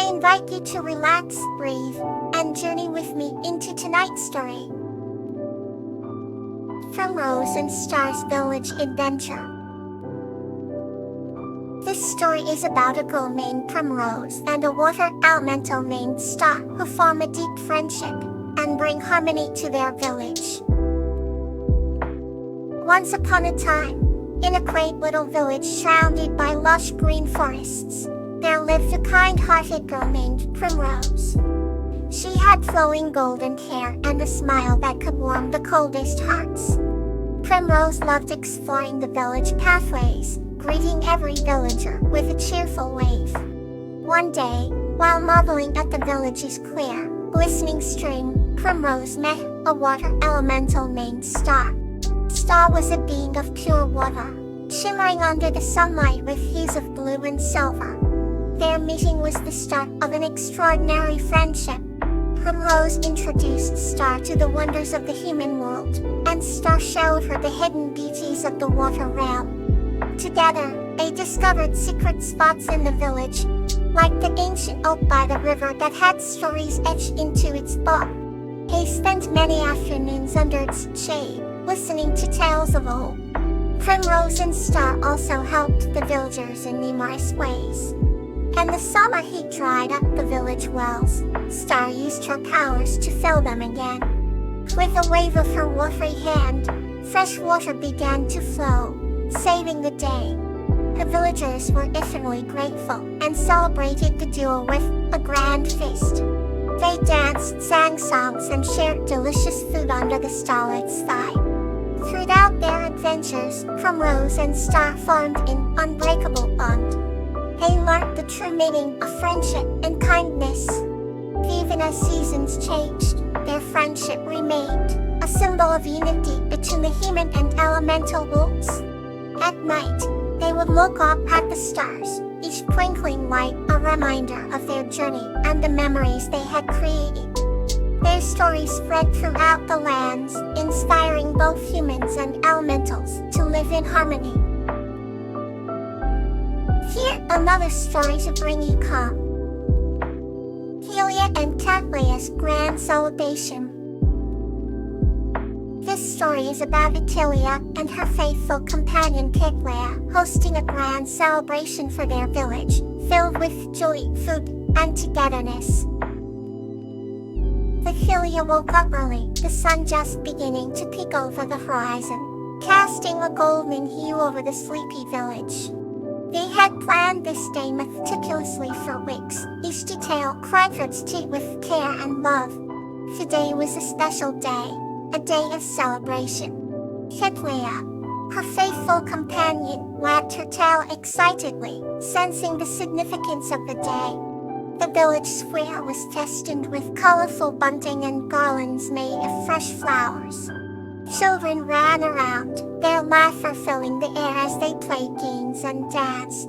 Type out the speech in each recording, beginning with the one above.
I invite you to relax, breathe, and journey with me into tonight's story. From Rose and Star's Village Adventure. This story is about a girl named Primrose and a water elemental named Star who form a deep friendship and bring harmony to their village. Once upon a time, in a quaint little village surrounded by lush green forests, there lived a kind-hearted girl named Primrose. She had flowing golden hair and a smile that could warm the coldest hearts. Primrose loved exploring the village pathways, greeting every villager with a cheerful wave. One day, while marveling at the village's clear, glistening stream, Primrose met a water elemental named Star. Star was a being of pure water, shimmering under the sunlight with hues of blue and silver. Their meeting was the start of an extraordinary friendship. Primrose introduced Star to the wonders of the human world, and Star showed her the hidden beauties of the water realm. Together, they discovered secret spots in the village, like the ancient oak by the river that had stories etched into its bark. They spent many afternoons under its shade, listening to tales of old. Primrose and Star also helped the villagers in numerous ways. And the summer heat dried up the village wells. Star used her powers to fill them again. With a wave of her watery hand, fresh water began to flow, saving the day. The villagers were eternally grateful and celebrated the duo with a grand feast. They danced, sang songs, and shared delicious food under the starlit sky. Throughout their adventures, Primrose and Star formed an unbreakable bond. They learned the true meaning of friendship and kindness. Even as seasons changed, their friendship remained a symbol of unity between the human and elemental worlds. At night, they would look up at the stars, each twinkling light a reminder of their journey and the memories they had created. Their stories spread throughout the lands, inspiring both humans and elementals to live in harmony. Here another story to bring you calm. Helia and Catleya's Grand Celebration. This story is about Atelia and her faithful companion Catleya hosting a grand celebration for their village, filled with joy, food, and togetherness. Atelia woke up early, the sun just beginning to peek over the horizon, casting a golden hue over the sleepy village. They had planned this day meticulously for weeks, each detail crafted to with care and love. Today was a special day, a day of celebration. Catleya, her faithful companion, wagged her tail excitedly, sensing the significance of the day. The village square was festooned with colorful bunting and garlands made of fresh flowers. Children ran around, their laughter filling the air as they played games and danced.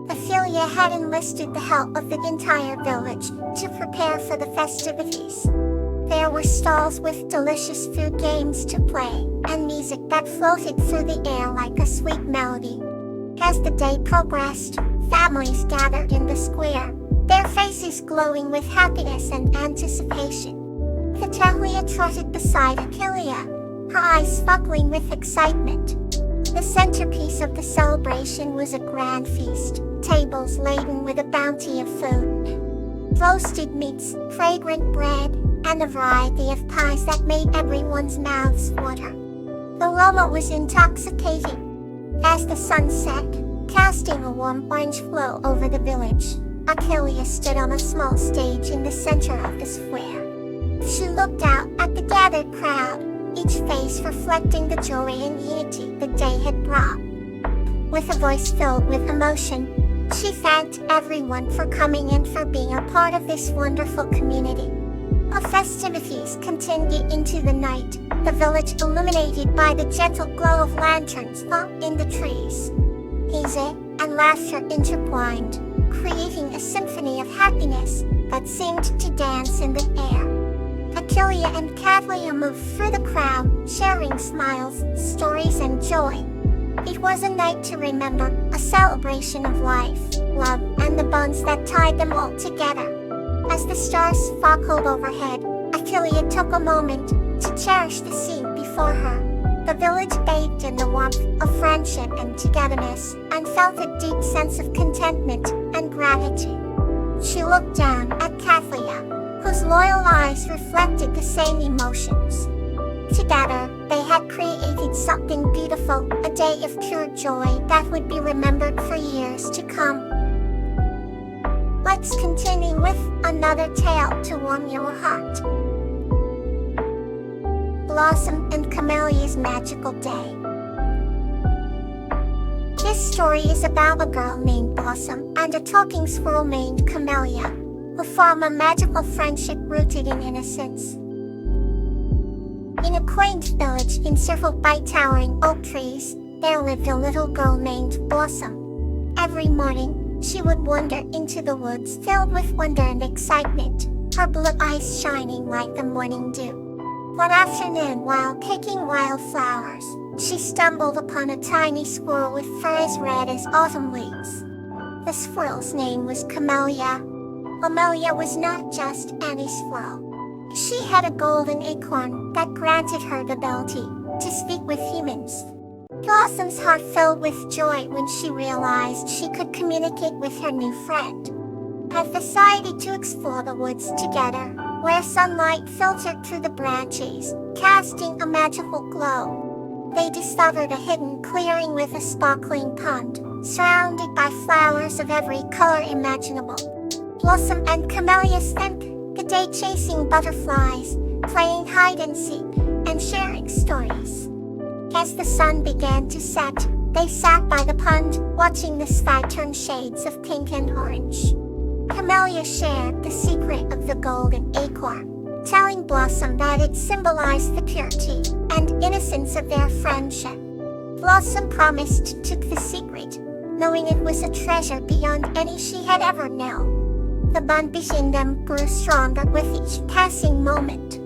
Atelia had enlisted the help of the entire village to prepare for the festivities. There were stalls with delicious food, games to play, and music that floated through the air like a sweet melody. As the day progressed, families gathered in the square, their faces glowing with happiness and anticipation. Atelia trotted beside Atelia, her eyes sparkling with excitement. The centerpiece of the celebration was a grand feast, tables laden with a bounty of food. Roasted meats, fragrant bread, and a variety of pies that made everyone's mouths water. The aroma was intoxicating. As the sun set, casting a warm orange glow over the village, Atelia stood on a small stage in the center of the square. She looked out at the gathered crowd, each face reflecting the joy and unity the day had brought. With a voice filled with emotion, she thanked everyone for coming and for being a part of this wonderful community. The festivities continued into the night, the village illuminated by the gentle glow of lanterns hung in the trees. Music and laughter intertwined, creating a symphony of happiness that seemed to dance in the air. Atelia and Catleya moved through the crowd, sharing smiles, stories, and joy. It was a night to remember, a celebration of life, love, and the bonds that tied them all together. As the stars sparkled overhead, Achilea took a moment to cherish the scene before her. The village bathed in the warmth of friendship and togetherness, and felt a deep sense of contentment and gratitude. She looked down at Kathleen, whose loyal eyes reflected the same emotions. Together, they had created something beautiful, a day of pure joy that would be remembered for years to come. Let's continue with another tale to warm your heart. Blossom and Camellia's Magical Day. This story is about a girl named Blossom and a talking squirrel named Camellia, who form a magical friendship rooted in innocence. In a quaint village encircled by towering oak trees, there lived a little girl named Blossom. Every morning, she would wander into the woods filled with wonder and excitement, her blue eyes shining like the morning dew. One afternoon, while picking wildflowers, she stumbled upon a tiny squirrel with fur as red as autumn leaves. The squirrel's name was Camellia. Camellia was not just any squirrel. She had a golden acorn that granted her the ability to speak with humans. Blossom's heart filled with joy when she realized she could communicate with her new friend. Have decided to explore the woods together, where sunlight filtered through the branches, casting a magical glow. They discovered a hidden clearing with a sparkling pond, surrounded by flowers of every color imaginable. Blossom and Camellia spent the day chasing butterflies, playing hide and seek, and sharing stories. As the sun began to set, they sat by the pond, watching the sky turn shades of pink and orange. Camellia shared the secret of the golden acorn, telling Blossom that it symbolized the purity and innocence of their friendship. Blossom promised to keep the secret, knowing it was a treasure beyond any she had ever known. The bond between them grew stronger with each passing moment.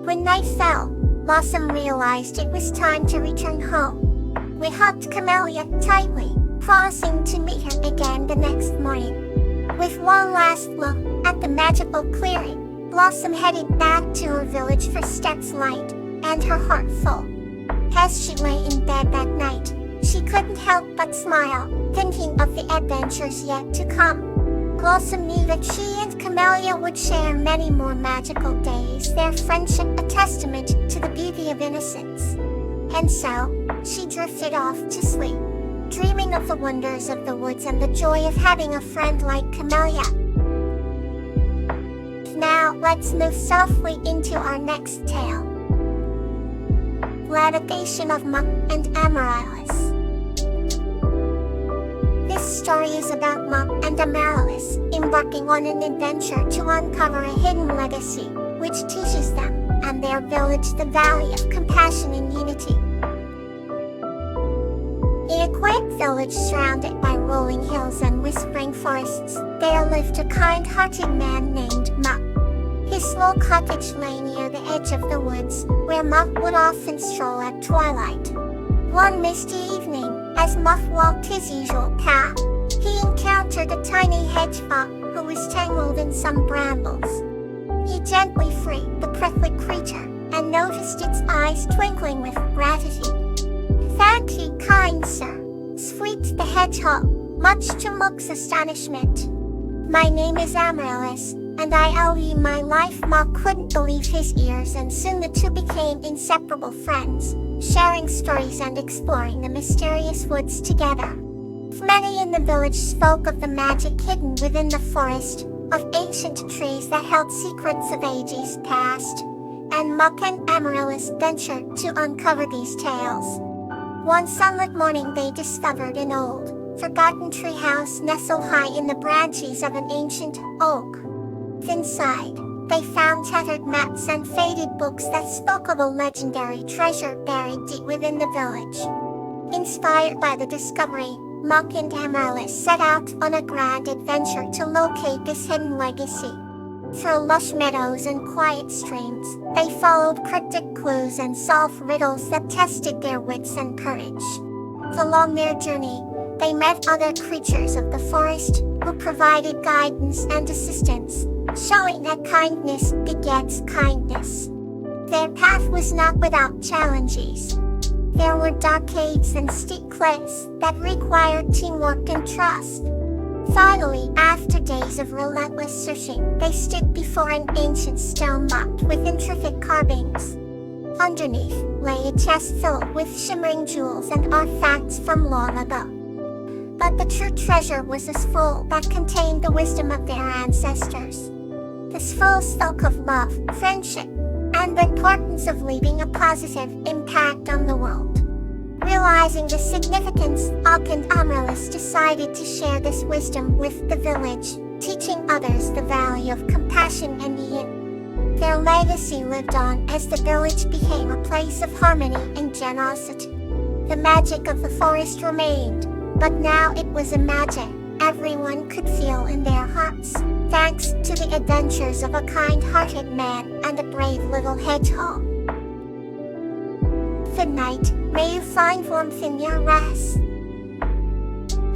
When night fell, Blossom realized it was time to return home. We hugged Camellia tightly, promising to meet her again the next morning. With one last look at the magical clearing, Blossom headed back to her village for steps light and her heart full. As she lay in bed that night, she couldn't help but smile, thinking of the adventures yet to come. Blossom knew that she and Camellia would share many more magical days, their friendship a testament to the beauty of innocence. And so, she drifted off to sleep, dreaming of the wonders of the woods and the joy of having a friend like Camellia. Now, let's move softly into our next tale. Relaxation of Muck and Amaryllis. This story is about Muck and Amaryllis embarking on an adventure to uncover a hidden legacy, which teaches them and their village the value of compassion and unity. In a quaint village surrounded by rolling hills and whispering forests, there lived a kind-hearted man named Muck. His small cottage lay near the edge of the woods, where Muck would often stroll at twilight. One misty evening, as Muck walked his usual path, he encountered a tiny hedgehog who was tangled in some brambles. He gently freed the prickly creature and noticed its eyes twinkling with gratitude. "Thank you, kind sir," squeaked the hedgehog, much to Muck's astonishment. "My name is Amaryllis, and I owe you my life." Muck couldn't believe his ears, and soon the two became inseparable friends, sharing stories and exploring the mysterious woods together. Many in the village spoke of the magic hidden within the forest, of ancient trees that held secrets of ages past, and Muck and Amaryllis ventured to uncover these tales. One sunlit morning they discovered an old, forgotten treehouse nestled high in the branches of an ancient oak. Inside, they found tattered maps and faded books that spoke of a legendary treasure buried deep within the village. Inspired by the discovery, Muck and Amaryllis set out on a grand adventure to locate this hidden legacy. Through lush meadows and quiet streams, they followed cryptic clues and solved riddles that tested their wits and courage. Along their journey, they met other creatures of the forest who provided guidance and assistance, showing that kindness begets kindness. Their path was not without challenges. There were dark caves and steep cliffs that required teamwork and trust. Finally, after days of relentless searching, they stood before an ancient stone moat with intricate carvings. Underneath lay a chest filled with shimmering jewels and artifacts from long ago. But the true treasure was a scroll that contained the wisdom of their ancestors. The scroll spoke of love, friendship, and the importance of leaving a positive impact on the world. Realizing the significance, Ak and Amaryllis decided to share this wisdom with the village, teaching others the value of compassion and yin. Their legacy lived on as the village became a place of harmony and generosity. The magic of the forest remained, but now it was a magic everyone could feel in their hearts, thanks to the adventures of a kind-hearted man and a brave little hedgehog. Good night, may you find warmth in your rest.